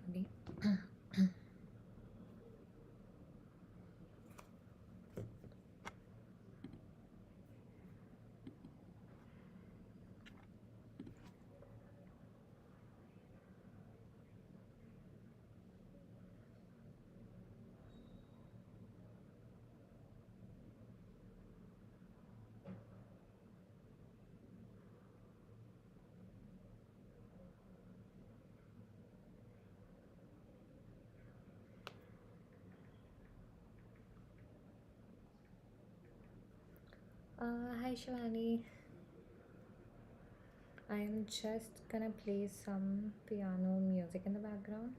Ready? Hi Shivani. I'm just gonna play some piano music in the background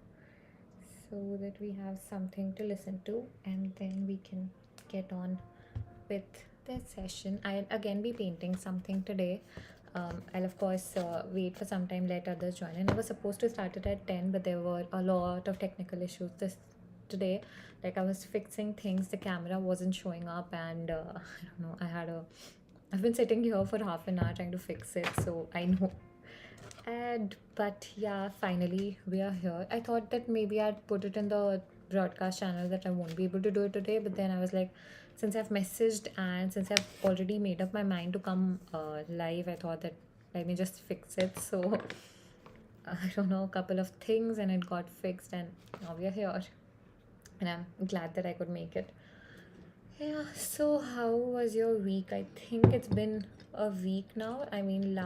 so that we have something to listen to, and then we can get on with this session. I'll again be painting something today. I'll of course wait for some time, let others join. And I was supposed to start it at 10, but there were a lot of technical issues this today. Like I was fixing things, the camera wasn't showing up, and I don't know. I've been sitting here for half an hour trying to fix it, so I know. And but yeah, finally we are here. I thought that maybe I'd put it in the broadcast channel that I won't be able to do it today, but then I was like, since I've messaged and since I've already made up my mind to come live, I thought that let me just fix it. So I don't know, a couple of things, and it got fixed, and now we are here, and I'm glad that I could make it. Yeah, so how was your week? I think it's been a week now. I mean,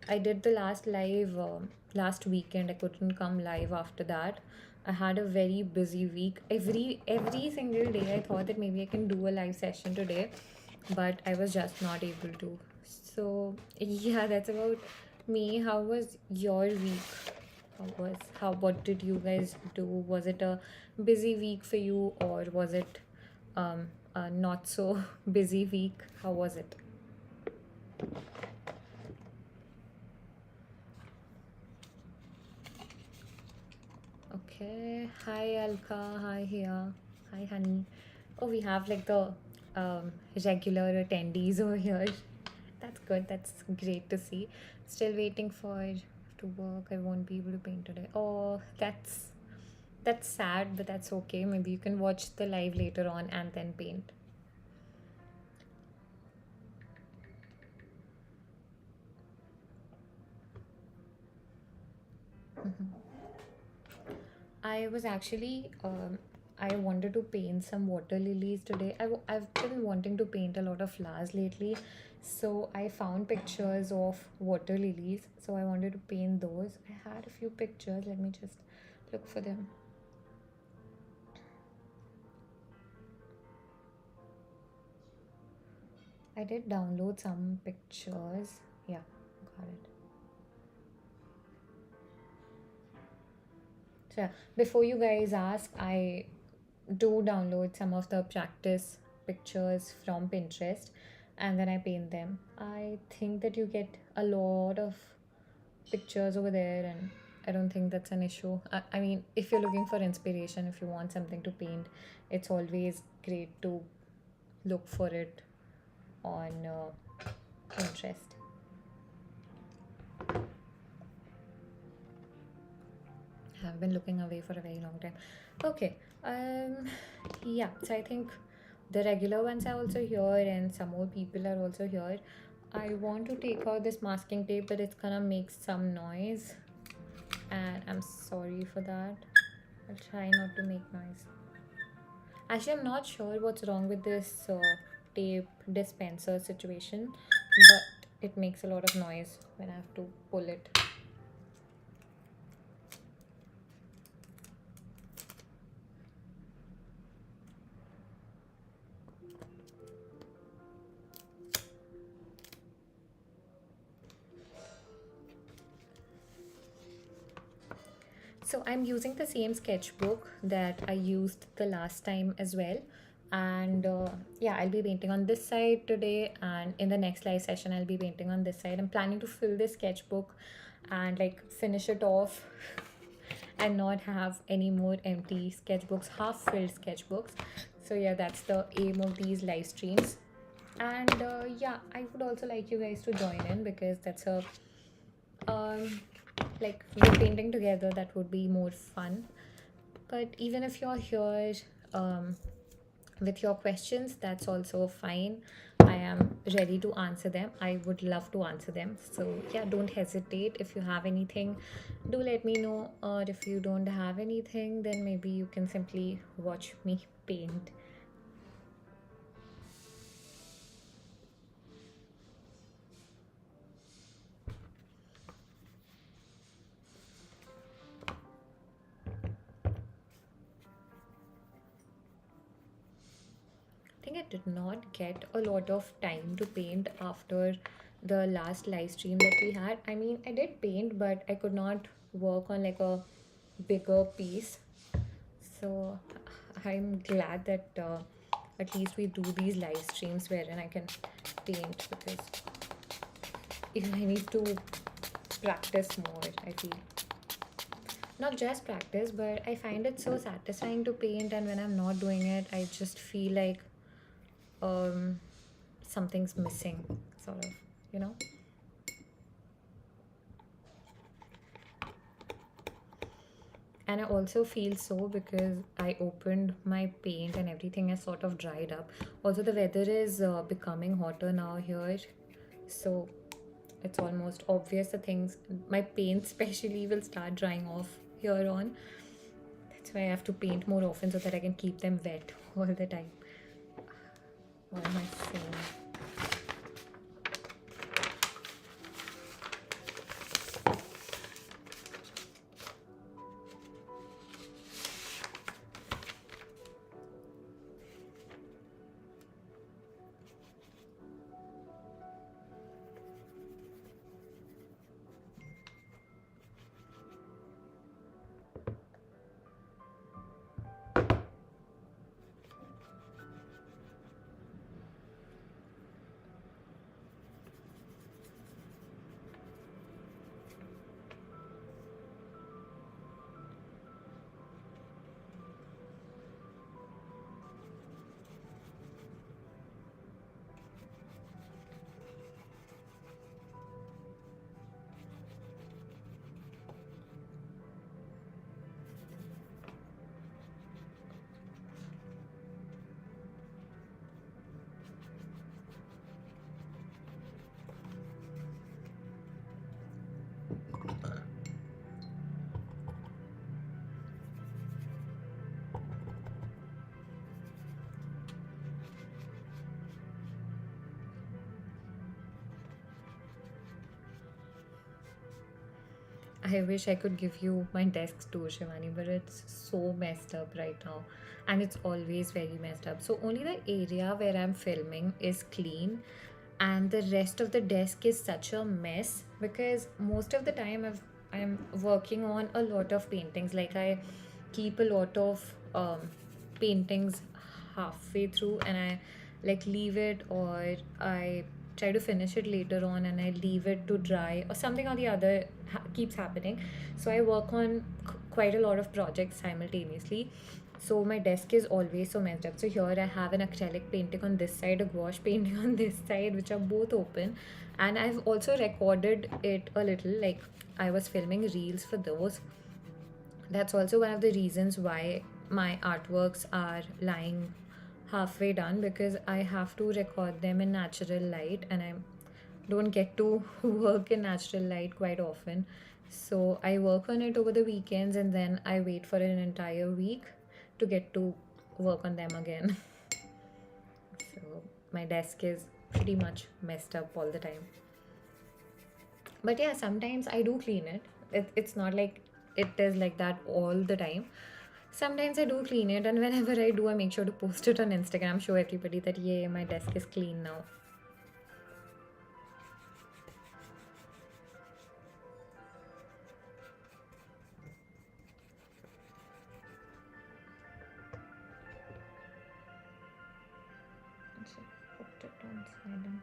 I did the last live last weekend. I couldn't come live after that. I had a very busy week. Every single day, I thought that maybe I can do a live session today, but I was just not able to. So yeah, that's about me. How was your week? What did you guys do? Was it a busy week for you, or was it a not so busy week? How was it? Okay. Hi Alka. Hi here. Hi honey. Oh, we have like the regular attendees over here. That's good. That's great to see. Still waiting for to work. I won't be able to paint today. Oh, that's sad, but that's okay. Maybe you can watch the live later on and then paint. I was actually I wanted to paint some water lilies today. I've been wanting to paint a lot of flowers lately, so I found pictures of water lilies. So I wanted to paint those. I had a few pictures. Let me just look for them. I did download some pictures. Yeah, got it. So yeah, before you guys ask, I do download some of the practice pictures from Pinterest and then I paint them. I think that you get a lot of pictures over there, and I don't think that's an issue. I mean, if you're looking for inspiration, if you want something to paint, it's always great to look for it on Pinterest. Have been looking away for a very long time. Okay. Um yeah, so I think the regular ones are also here and some more people are also here. I want to take out this masking tape, but it's gonna make some noise, and I'm sorry for that. I'll try not to make noise. Actually, I'm not sure what's wrong with this tape dispenser situation, but it makes a lot of noise when I have to pull it. So I'm using the same sketchbook that I used the last time as well. And yeah, I'll be painting on this side today, and in the next live session, I'll be painting on this side. I'm planning to fill this sketchbook and like finish it off and not have any more empty sketchbooks, half filled sketchbooks. So yeah, that's the aim of these live streams. And yeah, I would also like you guys to join in because that's a um like we're painting together, that would be more fun. But even if you're here um, with your questions, that's also fine. I am ready to answer them. I would love to answer them. So, yeah, don't hesitate. If you have anything, do let me know. Or if you don't have anything, then maybe you can simply watch me paint. I think I did not get a lot of time to paint after the last live stream that we had. I mean, I did paint, but I could not work on like a bigger piece. So I'm glad that at least we do these live streams wherein I can paint, because even I need to practice more, I feel. Not just practice, but I find it so satisfying to paint, and when I'm not doing it, I just feel like um, something's missing, sort of, you know? And I also feel so because I opened my paint and everything has sort of dried up. Also, the weather is becoming hotter now here, so it's almost obvious the things, my paint especially, will start drying off here on. That's why I have to paint more often so that I can keep them wet all the time. What am I saying? I wish I could give you my desk tour, Shivani, but it's so messed up right now. And it's always very messed up. So, only the area where I'm filming is clean, and the rest of the desk is such a mess because most of the time I'm working on a lot of paintings. Like, I keep a lot of paintings halfway through, and I like leave it, or I try to finish it later on and I leave it to dry, or something or the other keeps happening. So I work on quite a lot of projects simultaneously. So my desk is always so messed up. So here I have an acrylic painting on this side, a gouache painting on this side, which are both open. And I've also recorded it a little, like I was filming reels for those. That's also one of the reasons why my artworks are lying halfway done, because I have to record them in natural light, and I don't get to work in natural light quite often. So I work on it over the weekends, and then I wait for an entire week to get to work on them again. So my desk is pretty much messed up all the time. But yeah, sometimes I do clean it. It's not like it is like that all the time. Sometimes I do clean it, and whenever I do, I make sure to post it on Instagram, show everybody that, yeah, my desk is clean now. Put it on silent.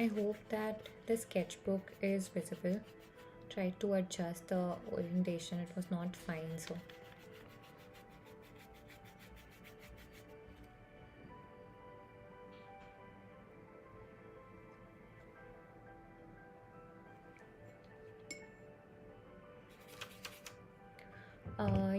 I hope that the sketchbook is visible. Tried to adjust the orientation, it was not fine. So,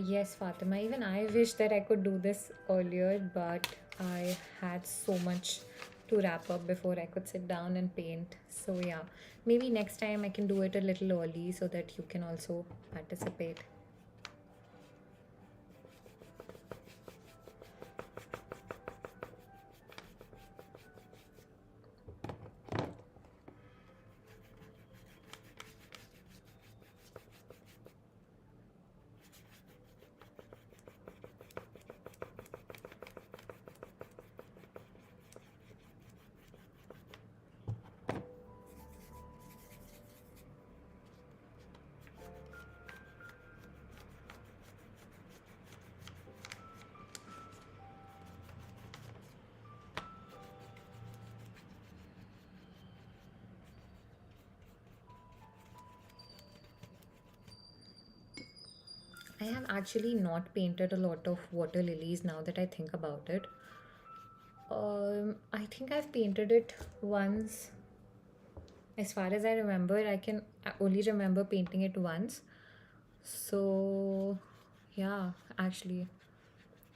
yes, Fatima, even I wish that I could do this earlier, but I had so much to wrap up before I could sit down and paint. So, yeah, maybe next time I can do it a little early so that you can also participate. I have actually not painted a lot of water lilies now that I think about it. I think I've painted it once. As far as I remember, I only remember painting it once. So, yeah, actually,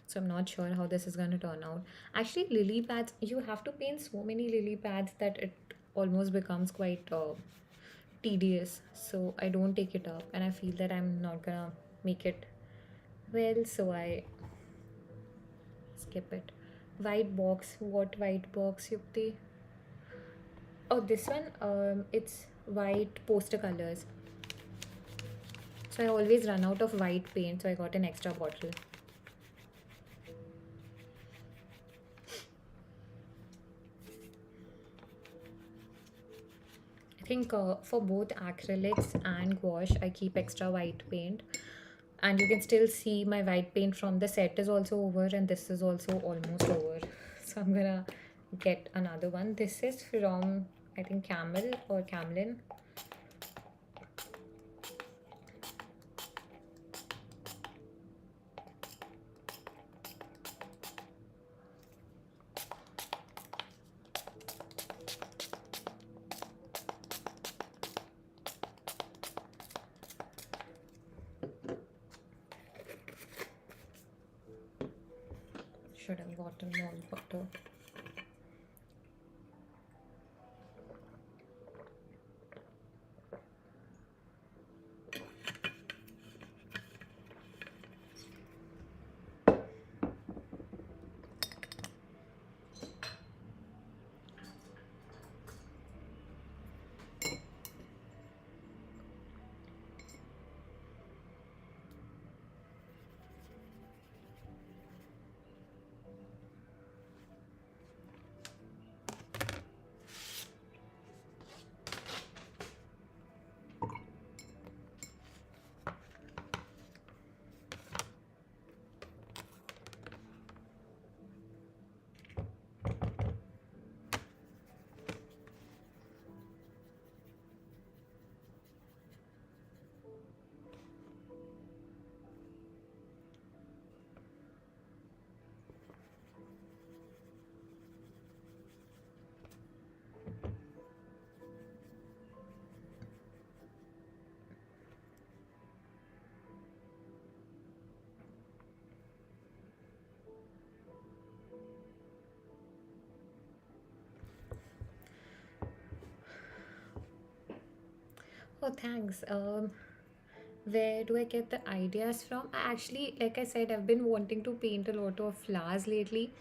so I'm not sure how this is going to turn out. Actually, lily pads, you have to paint so many lily pads that it almost becomes quite tedious. So I don't take it up, and I feel that I'm not gonna make it well, so I skip it. White box, what white box, Yukti? Oh, this one, it's white poster colors. So I always run out of white paint, so I got an extra bottle. I think for both acrylics and gouache, I keep extra white paint. And you can still see my white paint from the set is also over, and this is also almost over. So I'm gonna get another one. This is from, I think, Camel or Camlin. Should have gotten more butter. Oh, thanks. Where do I get the ideas from? Actually, like I said, I've been wanting to paint a lot of flowers lately.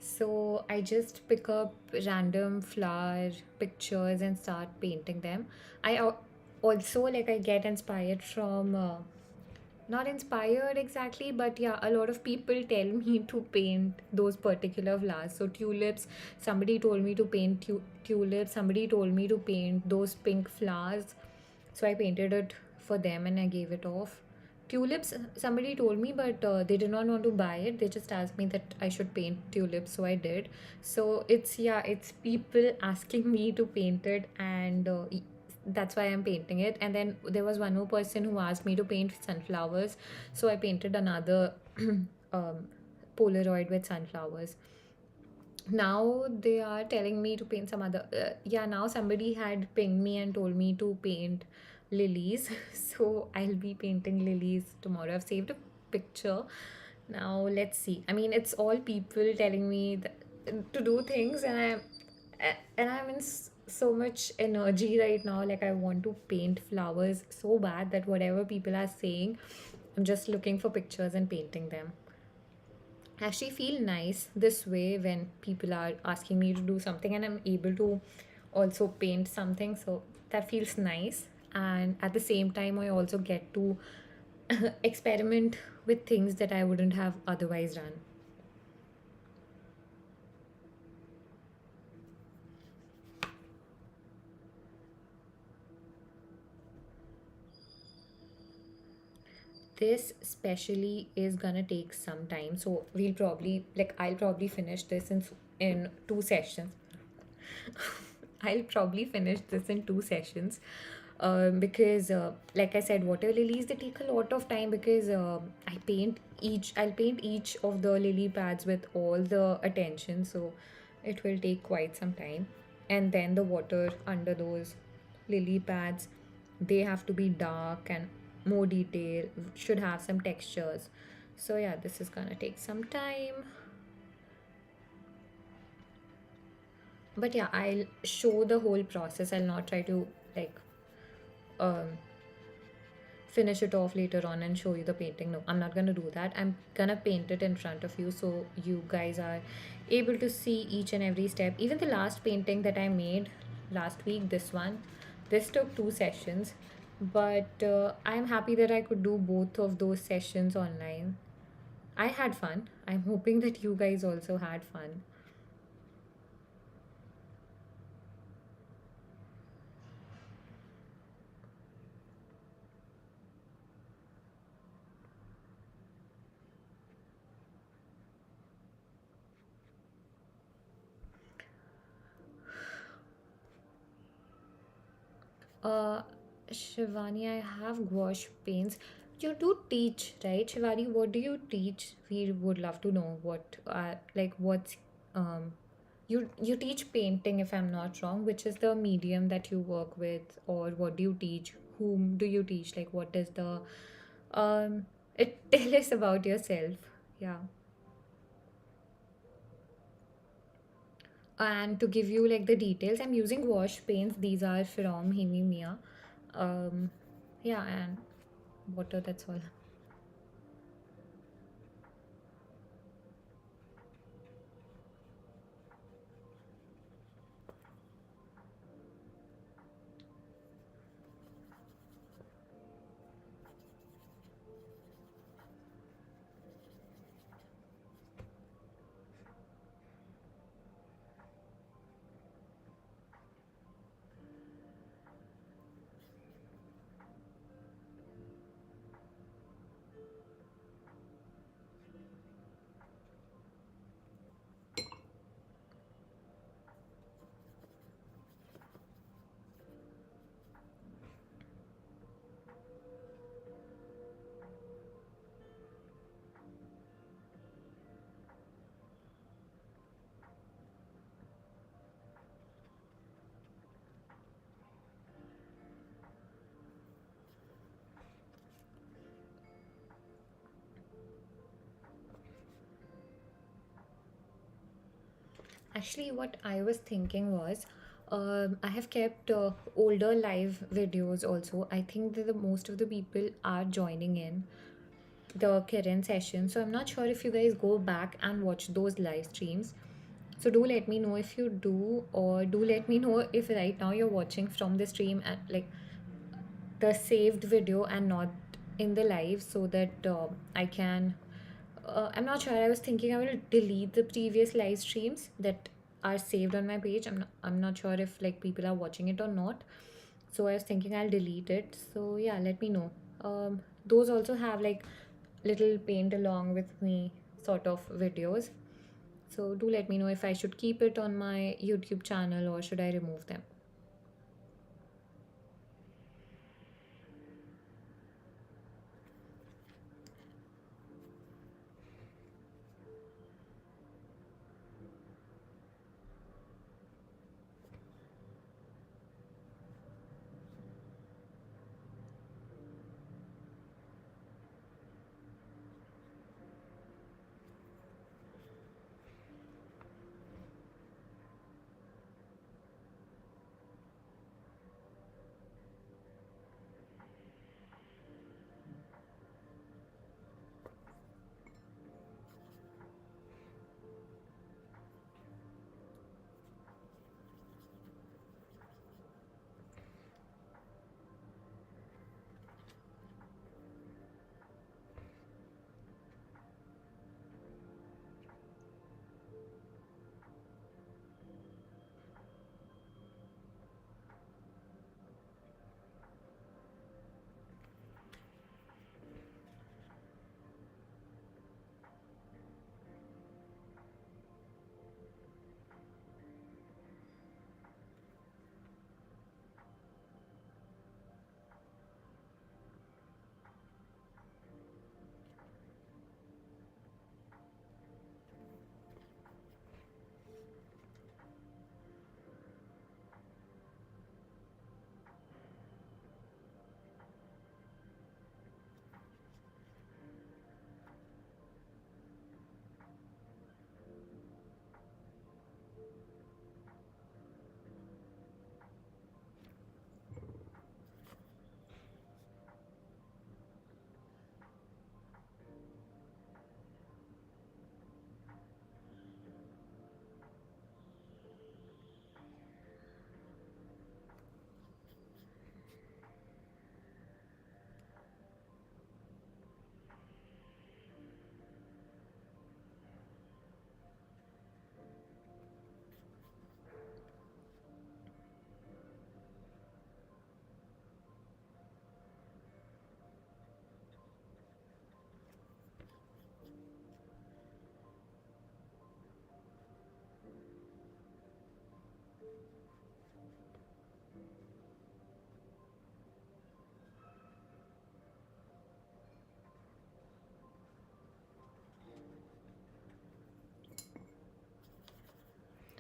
So I just pick up random flower pictures and start painting them. I also like I get inspired from not inspired exactly, but yeah, a lot of people tell me to paint those particular flowers. So tulips, somebody told me to paint tulips. Somebody told me to paint those pink flowers. So I painted it for them and I gave it off. tulips, somebody told me, but they did not want to buy it. They just asked me that I should paint tulips, so I did. So it's, yeah, it's people asking me to paint it, and that's why I'm painting it. And then there was one more person who asked me to paint sunflowers, so I painted another um, Polaroid with sunflowers. Now they are telling me to paint some other, yeah, now somebody had pinged me and told me to paint lilies. So I'll be painting lilies tomorrow. I've saved a picture. Now let's see. I mean, it's all people telling me to do things, and I'm in so much energy right now. Like, I want to paint flowers so bad that whatever people are saying, I'm just looking for pictures and painting them. I actually feel nice this way when people are asking me to do something and I'm able to also paint something. So that feels nice. And at the same time, I also get to experiment with things that I wouldn't have otherwise done. This especially is gonna take some time. So we'll probably, like, I'll probably finish this in 2 sessions. I'll probably finish this in 2 sessions, because, like I said, water lilies, they take a lot of time because I'll paint each of the lily pads with all the attention, so it will take quite some time. And then the water under those lily pads, they have to be dark and more detail, should have some textures. So yeah, this is gonna take some time. But yeah, I'll show the whole process. I'll not try to, like, um, finish it off later on and show you the painting. No, I'm not gonna do that. I'm gonna paint it in front of you so you guys are able to see each and every step. Even the last painting that I made last week, this took 2 sessions. But I'm happy that I could do both of those sessions online. I had fun. I'm hoping that you guys also had fun. Uh, Shivani, I have gouache paints. You do teach, right, Shivani? What do you teach? We would love to know what's um you teach painting, if I'm not wrong, which is the medium that you work with, or what do you teach? Whom do you teach? Like, what is the it tell us about yourself. Yeah. And to give you like the details, I'm using wash paints. These are from Himi Mia. Yeah, and water, that's all. Actually, what I was thinking was, I have kept older live videos also. I think that the most of the people are joining in the Kiran session. So I'm not sure if you guys go back and watch those live streams. So do let me know if you do, or do let me know if right now you're watching from the stream at like the saved video and not in the live, so that I can. I'm not sure. I was thinking I will delete the previous live streams that are saved on my page. I'm not sure if like people are watching it or not. So I was thinking I'll delete it. So yeah, let me know. those also have like little paint along with me sort of videos. So do let me know if I should keep it on my YouTube channel or should I remove them.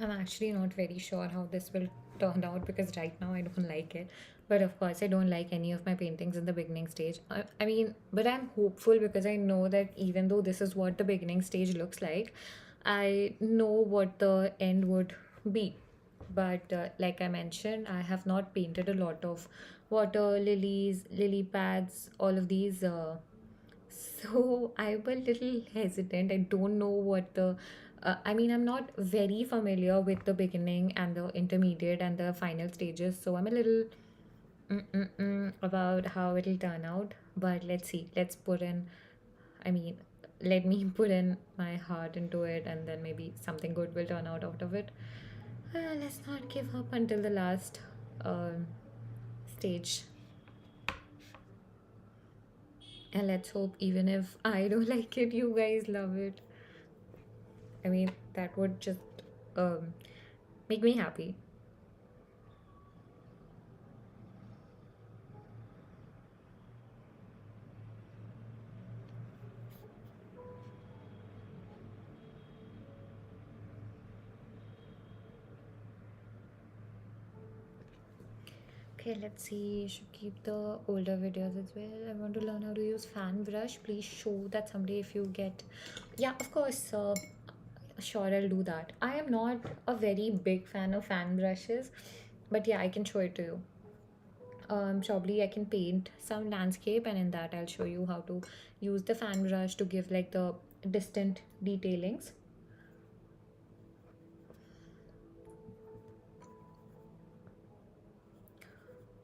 I'm actually not very sure how this will turn out because right now I don't like it. But of course, I don't like any of my paintings in the beginning stage. I mean, but I'm hopeful because I know that even though this is what the beginning stage looks like, I know what the end would be. But like I mentioned, I have not painted a lot of water, lilies, lily pads, all of these. So I'm a little hesitant. I don't know what the. I mean, I'm not very familiar with the beginning and the intermediate and the final stages. So I'm a little about how it'll turn out. But let's see. Let's put in. I mean, let me put in my heart into it, and then maybe something good will turn out of it. Let's not give up until the last um, stage. And let's hope even if I don't like it, you guys love it. I mean, that would just um, make me happy. Okay, let's see. Should keep the older videos as well. I want to learn how to use fan brush. Please show that someday if you get. Yeah, of course. Sure, I'll do that. I am not a very big fan of fan brushes, but yeah, I can show it to you. Probably I can paint some landscape, and in that I'll show you how to use the fan brush to give like the distant detailings.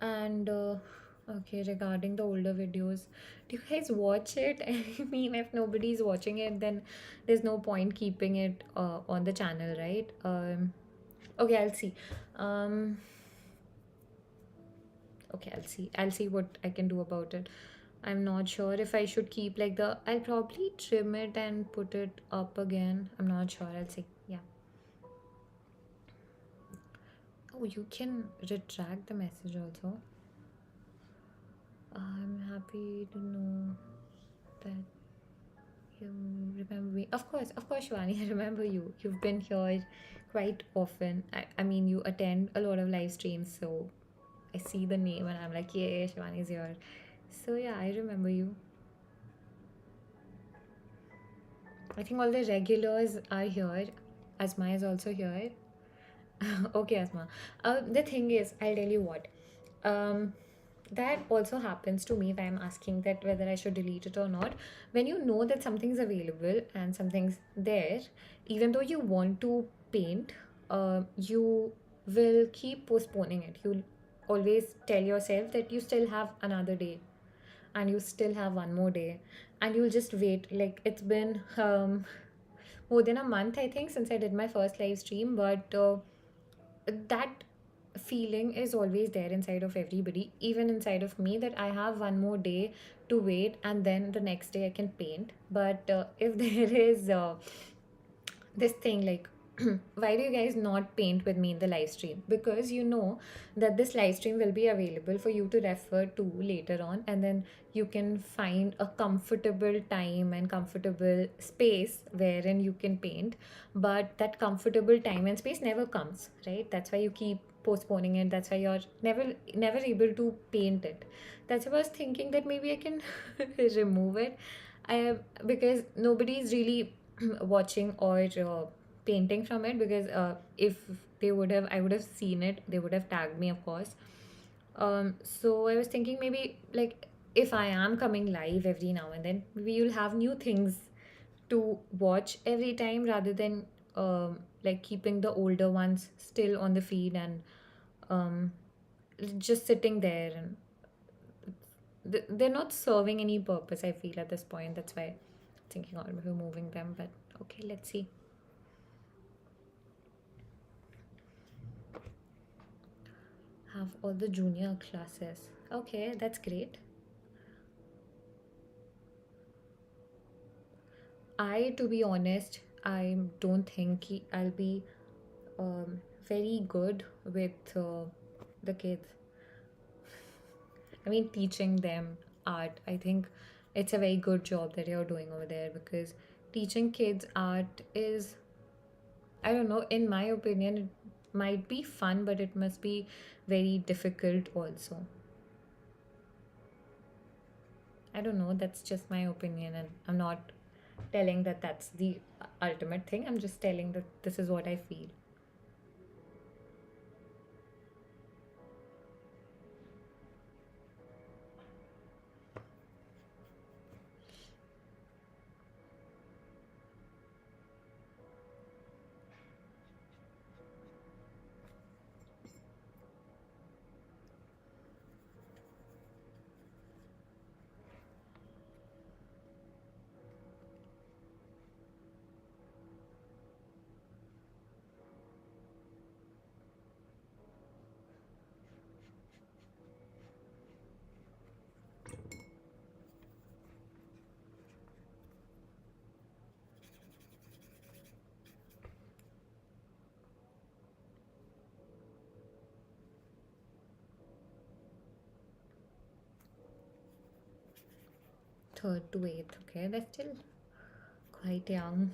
And okay, regarding the older videos, do you guys watch it? I mean, if nobody's watching it, then there's no point keeping it on the channel, right? Okay, I'll see. Um, okay, I'll see. I'll see what I can do about it. I'm not sure if I should keep like the. I'll probably trim it and put it up again. I'm not sure. I'll see. Yeah. Oh, you can retract the message also. I'm happy to know that you remember me. Of course, Shivani, I remember you. You've been here quite often. I mean, you attend a lot of live streams, so I see the name and I'm like, yeah, Shivani's here. So yeah, I remember you. I think all the regulars are here. Asma is also here. Okay, Asma. The thing is, I'll tell you what. Um, that also happens to me if I'm asking that whether I should delete it or not. When you know that something's available and something's there, even though you want to paint, you will keep postponing it. You'll always tell yourself that you still have another day and you still have one more day and you'll just wait. Like it's been more than a month, I think, since I did my first live stream, but that feeling is always there inside of everybody, even inside of me, that I have one more day to wait and then the next day I can paint. But if there is this thing like, why do you guys not paint with me in the live stream? Because you know that this live stream will be available for you to refer to later on, and then you can find a comfortable time and comfortable space wherein you can paint. But that comfortable time and space never comes, right? That's why you keep postponing it. That's why you're never able to paint it. That's why I was thinking that maybe I can remove it. I Because nobody's really watching or painting from it, because if they would have, I would have seen it, they would have tagged me, of course. So I was thinking maybe like, if I am coming live every now and then, maybe you'll have new things to watch every time rather than like keeping the older ones still on the feed and um, just sitting there, and they're not serving any purpose, I feel, at this point. That's why thinking of removing them, but okay, let's see. Have all the junior classes. Okay, that's great. To be honest, I don't think I'll be very good with the kids. I mean, teaching them art. I think it's a very good job that you're doing over there, because teaching kids art is, I don't know, in my opinion, it might be fun, but it must be very difficult also. I don't know, that's just my opinion, and I'm not telling that that's the ultimate thing. I'm just telling that this is what I feel. Third to eighth, okay, that's still quite young.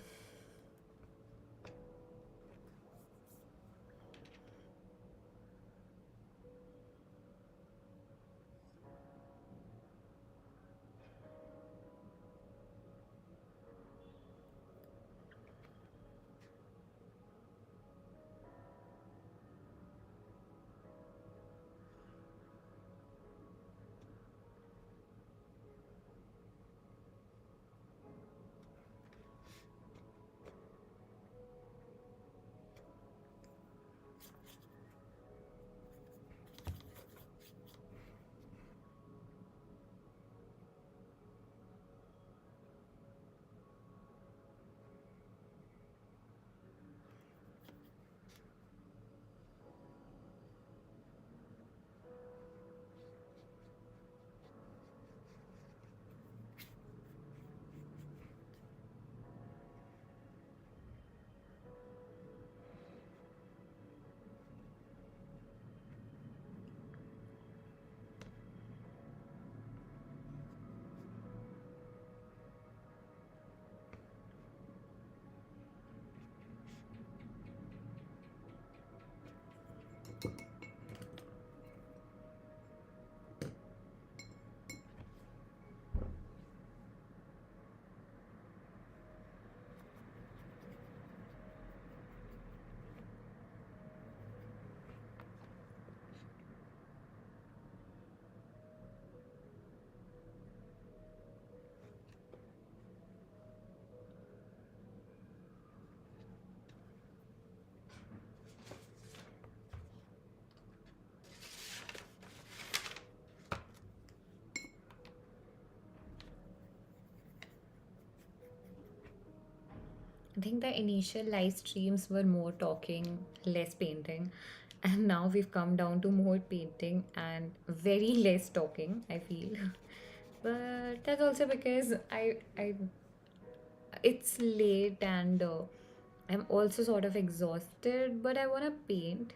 I think the initial live streams were more talking, less painting, and now we've come down to more painting and very less talking, I feel. But that's also because I it's late and I'm also sort of exhausted, but I want to paint.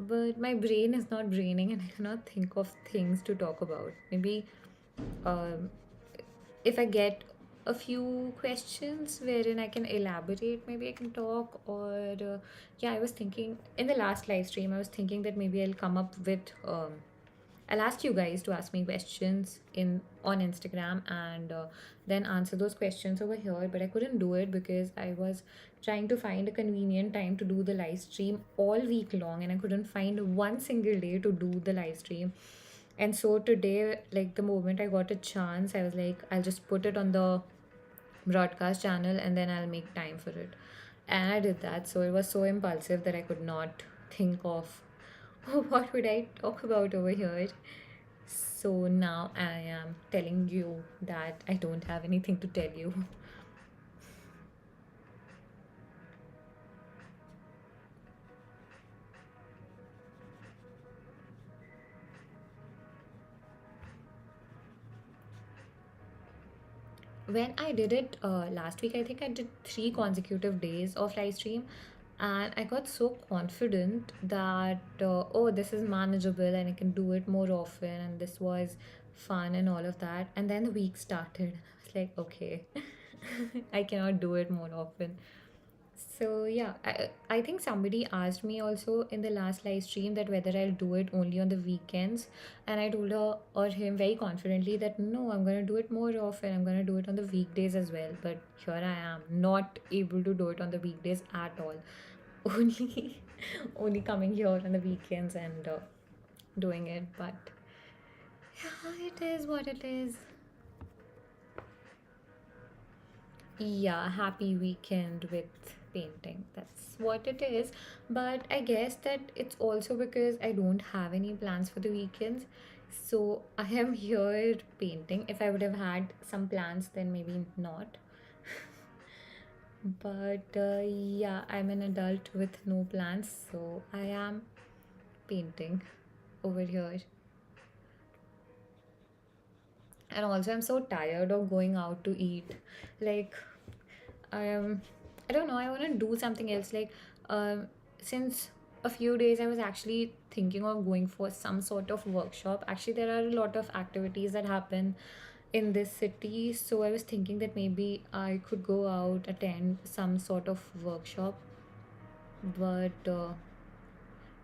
But my brain is not braining and I cannot think of things to talk about. Maybe um, if I get a few questions wherein I can elaborate, maybe I can talk. Or yeah, I was thinking in the last live stream, I was thinking that maybe I'll come up with I'll ask you guys to ask me questions in on Instagram and then answer those questions over here. But I couldn't do it because I was trying to find a convenient time to do the live stream all week long, and I couldn't find one single day to do the live stream. And so today, like the moment I got a chance, I was like, I'll just put it on the broadcast channel and then I'll make time for it. And I did that. So it was so impulsive that I could not think of what would I talk about over here. So now I am telling you that I don't have anything to tell you. When I did it last week, I think I did 3 consecutive days of live stream, and I got so confident that oh, this is manageable and I can do it more often, and this was fun and all of that. And then the week started. I was like, okay, I cannot do it more often. So yeah, I think somebody asked me also in the last live stream that whether I'll do it only on the weekends, and I told her or him very confidently that no, I'm gonna do it more often. I'm gonna do it on the weekdays as well. But here I am, not able to do it on the weekdays at all. Only, only coming here on the weekends and doing it. But yeah, it is what it is. Yeah, happy weekend with painting. That's what it is. But I guess that it's also because I don't have any plans for the weekends. So I am here painting. If I would have had some plans, then maybe not. But yeah, I'm an adult with no plans. So I am painting over here. And also, I'm so tired of going out to eat. Like, um I don't know, I want to do something else. Like since a few days I was actually thinking of going for some sort of workshop. Actually, there are a lot of activities that happen in this city, so I was thinking that maybe I could go out, attend some sort of workshop. But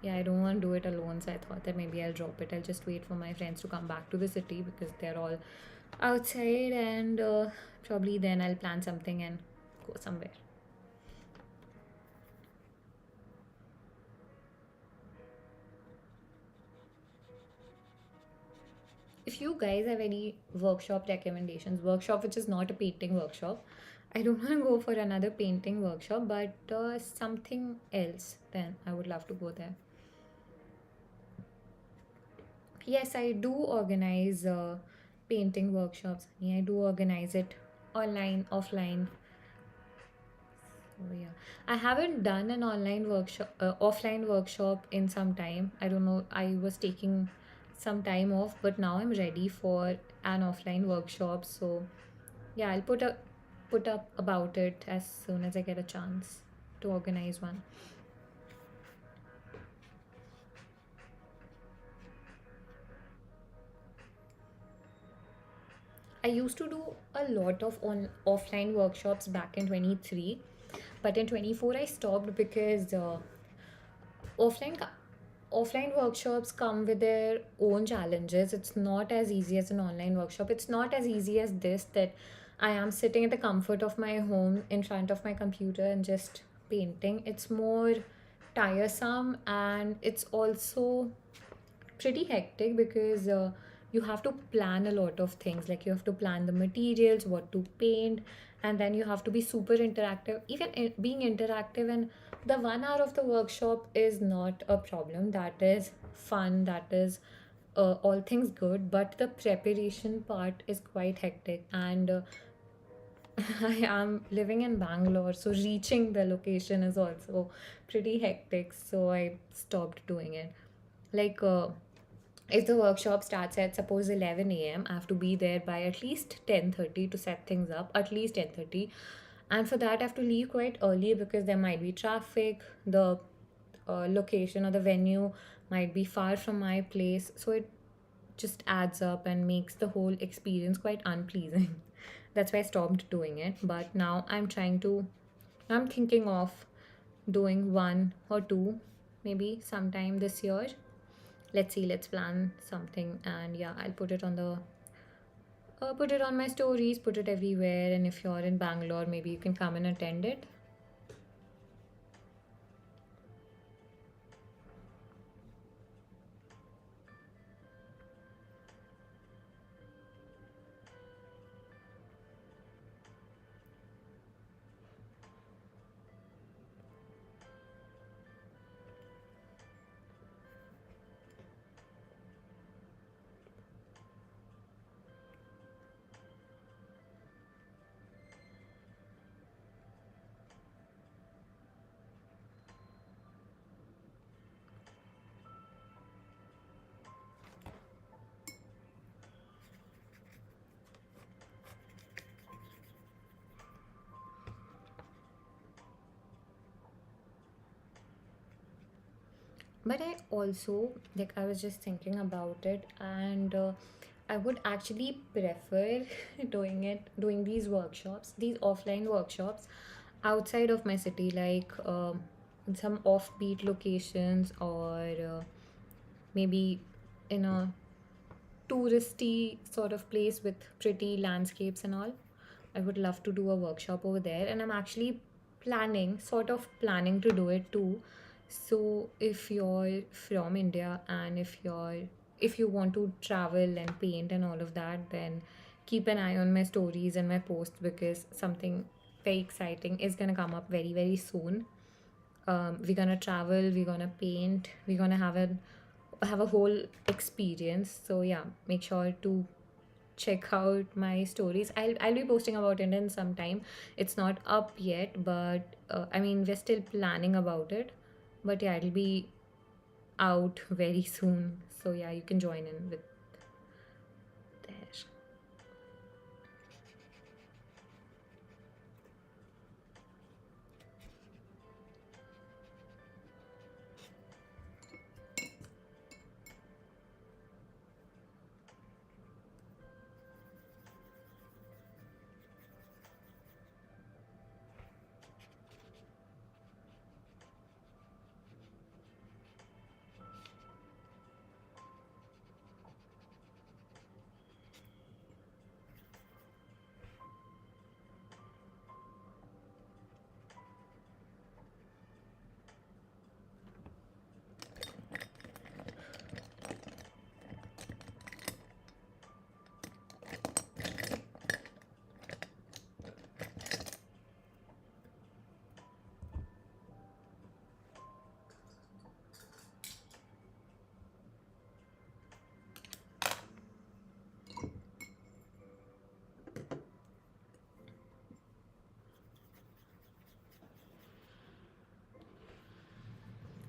yeah, I don't want to do it alone, so I thought that maybe I'll drop it. I'll just wait for my friends to come back to the city because they're all outside, and probably then I'll plan something and go somewhere. If you guys have any workshop recommendations, workshop which is not a painting workshop, I don't want to go for another painting workshop, but something else, then I would love to go there. Yes, I do organize painting workshops. Yeah, I do organize it online, offline. So yeah, I haven't done an online workshop, offline workshop in some time. I don't know. I was taking some time off, but now I'm ready for an offline workshop. So yeah, I'll put up about it as soon as I get a chance to organize one. I used to do a lot of on offline workshops back in 23, but in 24 I stopped because offline offline workshops come with their own challenges. It's not as easy as an online workshop. It's not as easy as this, that I am sitting at the comfort of my home in front of my computer and just painting. It's more tiresome, and it's also pretty hectic because you have to plan a lot of things. Like you have to plan the materials, what to paint, and then you have to be super interactive. Even being interactive, and the 1 hour of the workshop is not a problem. That is fun. That is all things good. But the preparation part is quite hectic, and I am living in Bangalore, so reaching the location is also pretty hectic. So I stopped doing it. Like, if the workshop starts at suppose 11 a.m., I have to be there by at least 10:30 to set things up. At least 10:30, and for that I have to leave quite early because there might be traffic. The location or the venue might be far from my place, so it just adds up and makes the whole experience quite unpleasing. That's why I stopped doing it. But now I'm thinking of doing one or two, maybe sometime this year. Let's see, let's plan something, and yeah, I'll put it on my stories, put it everywhere. And if you're in Bangalore, maybe you can come and attend it. But I also, like, I was just thinking about it, and I would actually prefer doing these workshops, these offline workshops outside of my city, like in some offbeat locations, or maybe in a touristy sort of place with pretty landscapes and all. I would love to do a workshop over there, and I'm actually sort of planning to do it too. So if you're from India, and if you want to travel and paint and all of that, then keep an eye on my stories and my posts, because something very exciting is gonna come up very very soon. We're gonna travel, we're gonna paint, we're gonna have a whole experience. So yeah, make sure to check out my stories. I'll be posting about it in some time. It's not up yet, but I mean, we're still planning about it. But yeah, it'll be out very soon. So yeah, you can join in with there.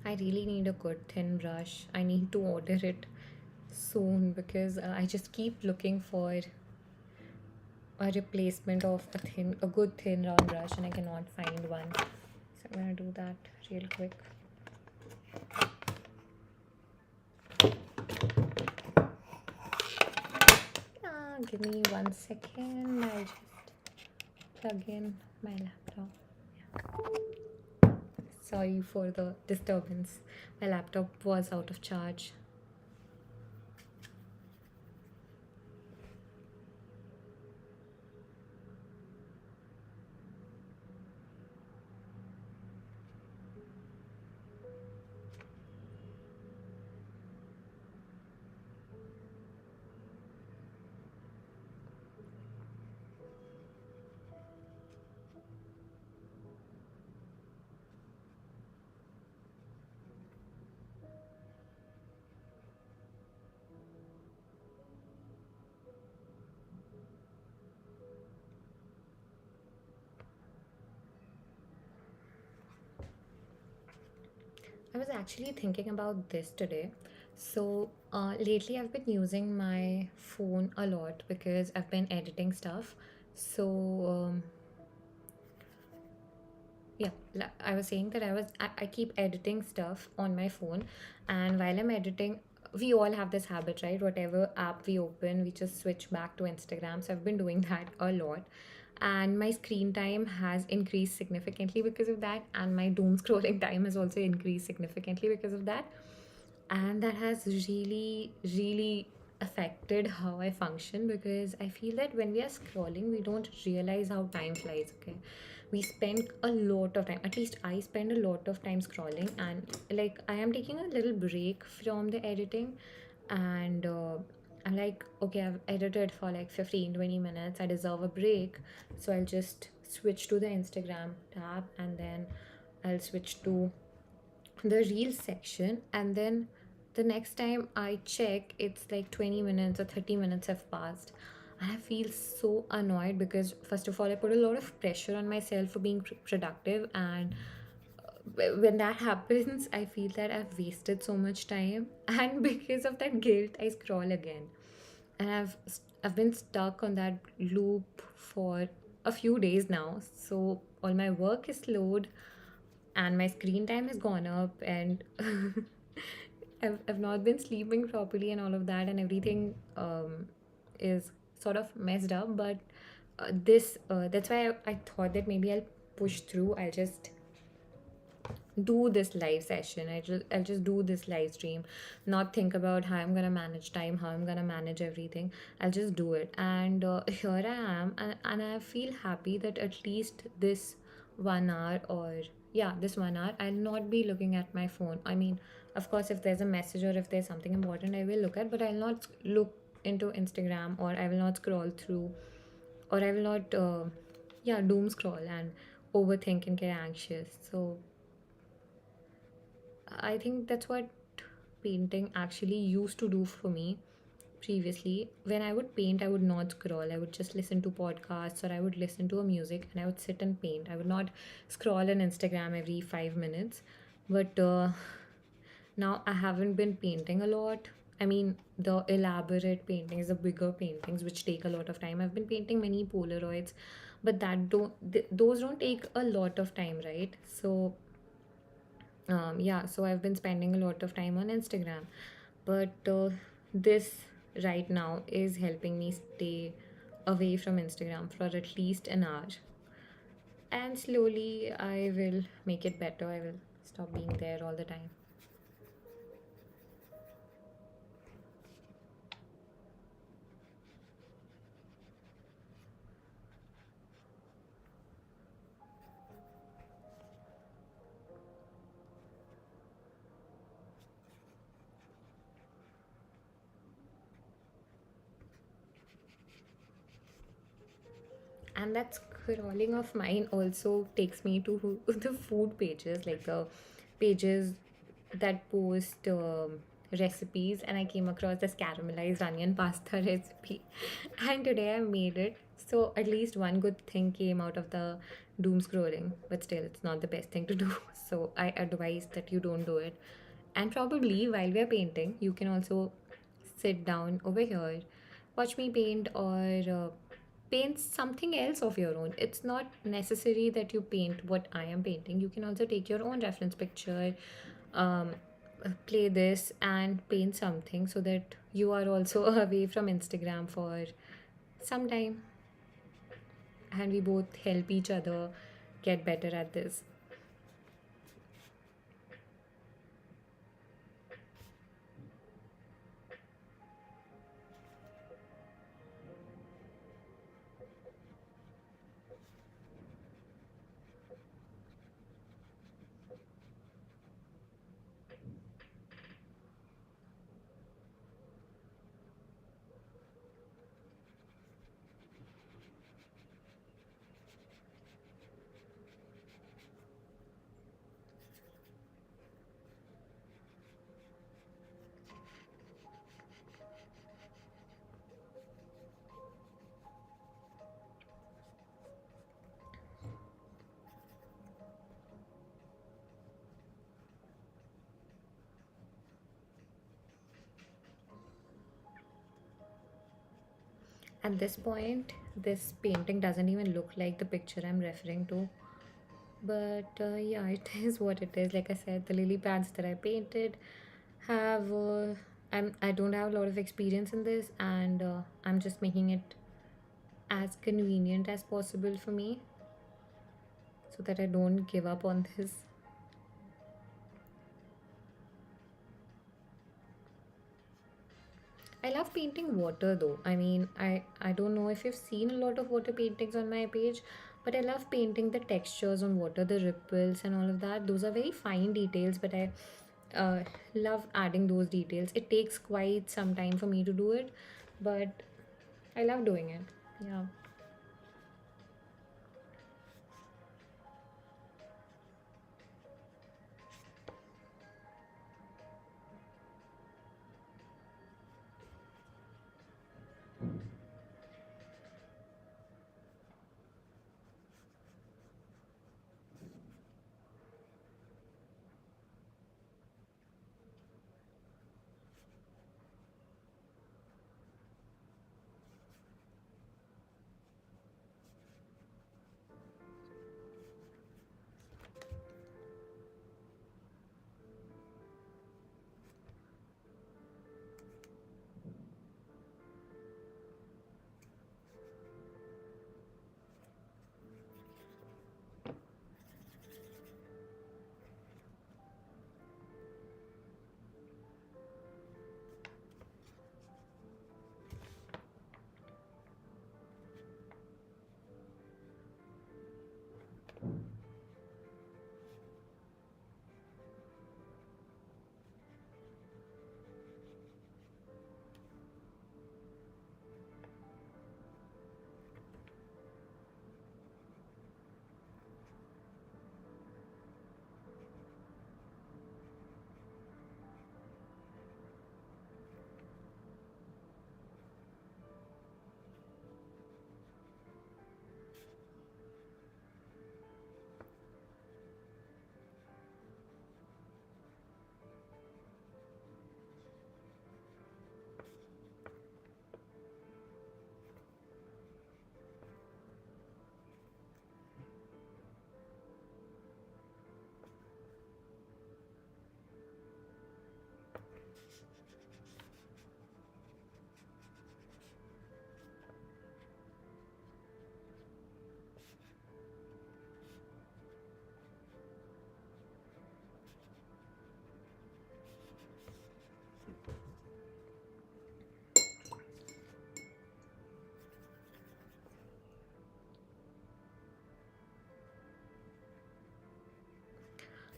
I really need a good thin brush. I need to order it soon because I just keep looking for a replacement of a good thin round brush, and I cannot find one. So I'm gonna do that real quick. Give me 1 second. I'll just plug in my laptop. Sorry for the disturbance. My laptop was out of charge. I was actually thinking about this today. So, lately I've been using my phone a lot because I've been editing stuff. So, yeah, I was saying that I keep editing stuff on my phone, and while I'm editing, we all have this habit, right? Whatever app we open, we just switch back to Instagram. So I've been doing that a lot, and my screen time has increased significantly because of that, and my doom scrolling time has also increased significantly because of that, and that has really affected how I function, because I feel that when we are scrolling we don't realize how time flies. Okay, we spend a lot of time, at least I spend a lot of time scrolling, and like I am taking a little break from the editing, and I'm like, okay, I've edited for like 15-20 minutes, I deserve a break. So I'll just switch to the Instagram tab, and then I'll switch to the reels section, and then the next time I check, it's like 20 minutes or 30 minutes have passed. I feel so annoyed because, first of all, I put a lot of pressure on myself for being productive, and when that happens, I feel that I've wasted so much time, and because of that guilt, I scroll again, and I've been stuck on that loop for a few days now. So all my work is slowed, and my screen time has gone up, and I've not been sleeping properly and all of that, and everything is sort of messed up. But this that's why I thought that maybe I'll push through. I'll just do this live session. I'll just do this live stream, not think about how I'm gonna manage time, how I'm gonna manage everything. I'll just do it, and here I am, and I feel happy that at least this 1 hour, or yeah, this 1 hour, I'll not be looking at my phone. I mean, of course, if there's a message or if there's something important, I will look at, but I'll not look into Instagram, or I will not scroll through, or I will not yeah, doom scroll and overthink and get anxious. So I think that's what painting actually used to do for me previously. When I would paint, I would not scroll. I would just listen to podcasts, or I would listen to a music, and I would sit and paint. I would not scroll on Instagram every 5 minutes. But now I haven't been painting a lot. I mean, the elaborate paintings, the bigger paintings, which take a lot of time. I've been painting many Polaroids, but those don't take a lot of time, right? So yeah, so I've been spending a lot of time on Instagram, but this right now is helping me stay away from Instagram for at least an hour, and slowly I will make it better. I will stop being there all the time. And that scrolling of mine also takes me to the food pages, like the pages that post recipes, and I came across this caramelized onion pasta recipe, and today I made it. So at least one good thing came out of the doom scrolling, but still it's not the best thing to do. So I advise that you don't do it. And probably while we are painting, you can also sit down over here, watch me paint, or paint something else of your own. It's not necessary that you paint what I am painting. You can also take your own reference picture, um, play this, and paint something, so that you are also away from Instagram for some time, and we both help each other get better at this. At this point, this painting doesn't even look like the picture I'm referring to. But yeah, it is what it is. Like I said, the lily pads that I painted have I don't have a lot of experience in this, and I'm just making it as convenient as possible for me so that I don't give up on this. I love painting water though. I mean, I don't know if you've seen a lot of water paintings on my page, but I love painting the textures on water, the ripples and all of that. Those are very fine details, but I uh, love adding those details. It takes quite some time for me to do it, but I love doing it. Yeah.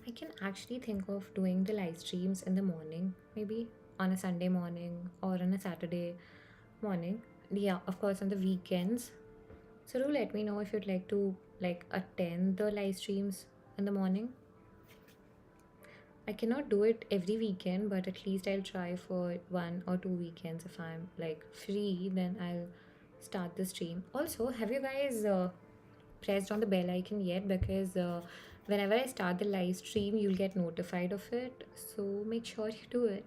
I can actually think of doing the live streams in the morning, maybe on a Sunday morning or on a Saturday morning. Yeah, of course, on the weekends. So do let me know if you'd like to like attend the live streams in the morning. I cannot do it every weekend, but at least I'll try for 1 or 2 weekends. If I'm like free, then I'll start the stream. Also, have you guys pressed on the bell icon yet? Because whenever I start the live stream, you'll get notified of it. So make sure you do it.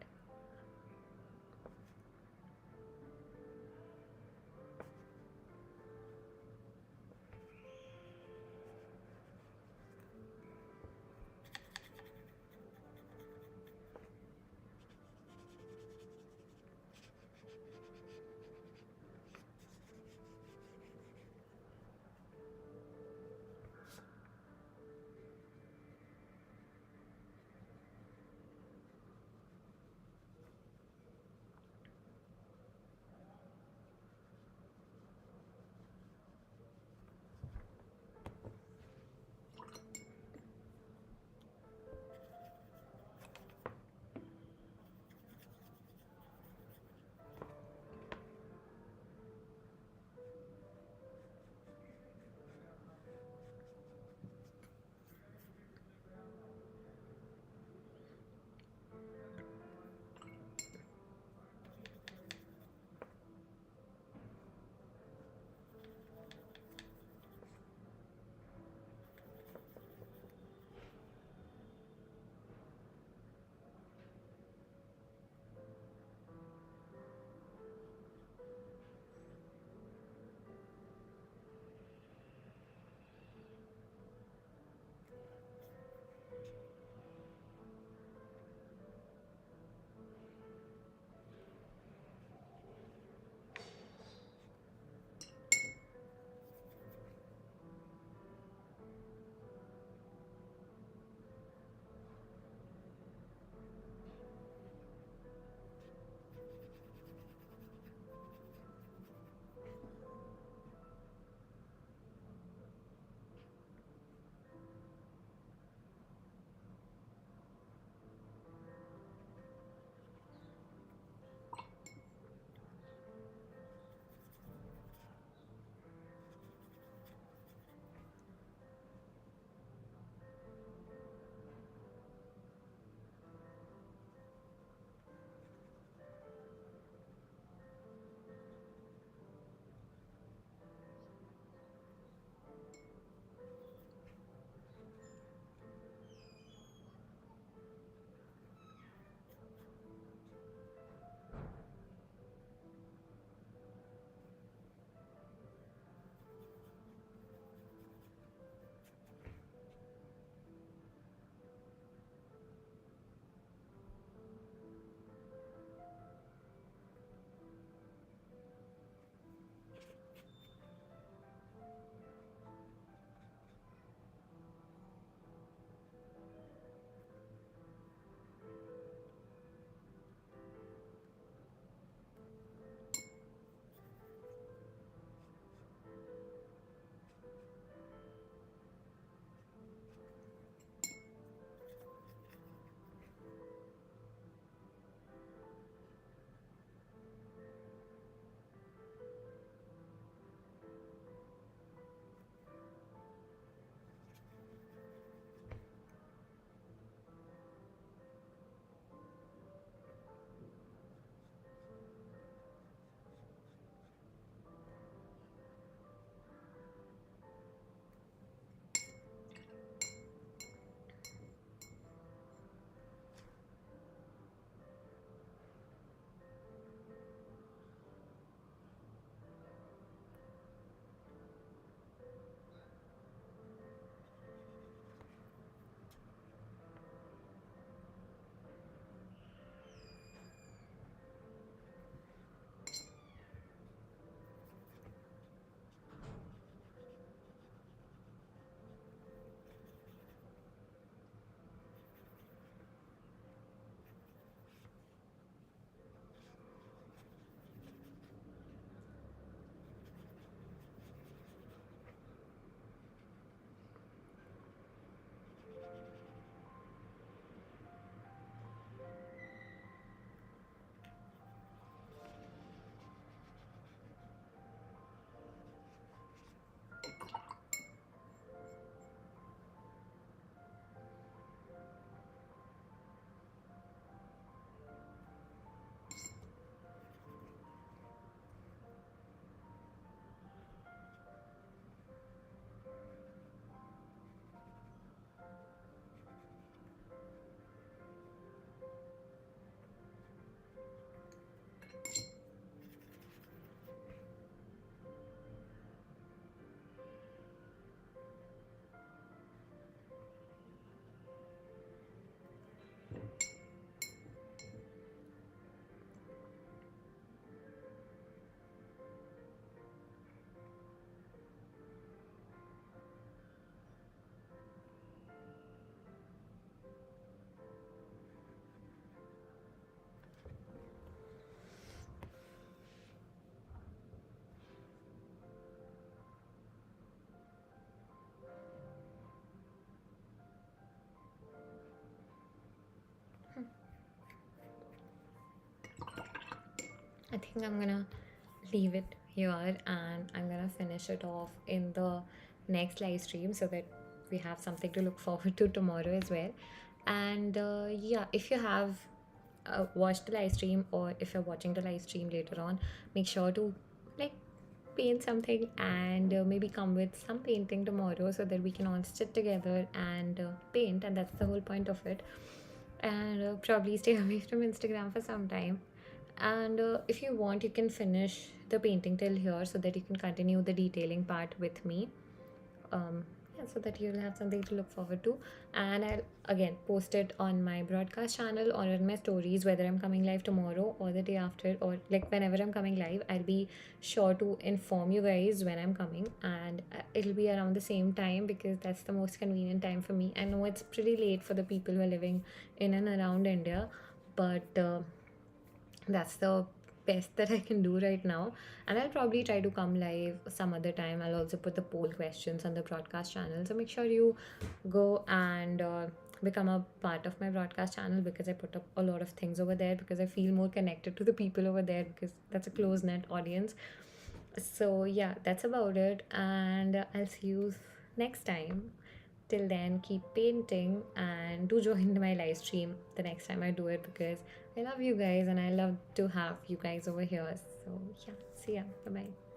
think I'm gonna leave it here and I'm gonna finish it off in the next live stream so that we have something to look forward to tomorrow as well. And yeah, if you have watched the live stream or if you're watching the live stream later on, make sure to like paint something and maybe come with some painting tomorrow so that we can all sit together and paint, and that's the whole point of it. And probably stay away from Instagram for some time. And if you want, you can finish the painting till here so that you can continue the detailing part with me. Yeah, so that you'll have something to look forward to. And I'll again post it on my broadcast channel or in my stories, whether I'm coming live tomorrow or the day after, or like whenever I'm coming live. I'll be sure to inform you guys when I'm coming, and it'll be around the same time because that's the most convenient time for me. I know it's pretty late for the people who are living in and around India, but that's the best that I can do right now. And I'll probably try to come live some other time. I'll also put the poll questions on the broadcast channel. So make sure you go and become a part of my broadcast channel because I put up a lot of things over there because I feel more connected to the people over there because that's a close knit audience. So yeah, that's about it. And I'll see you next time. Till then, keep painting and do join my live stream the next time I do it because I love you guys and I love to have you guys over here. So, yeah, see ya. Bye bye.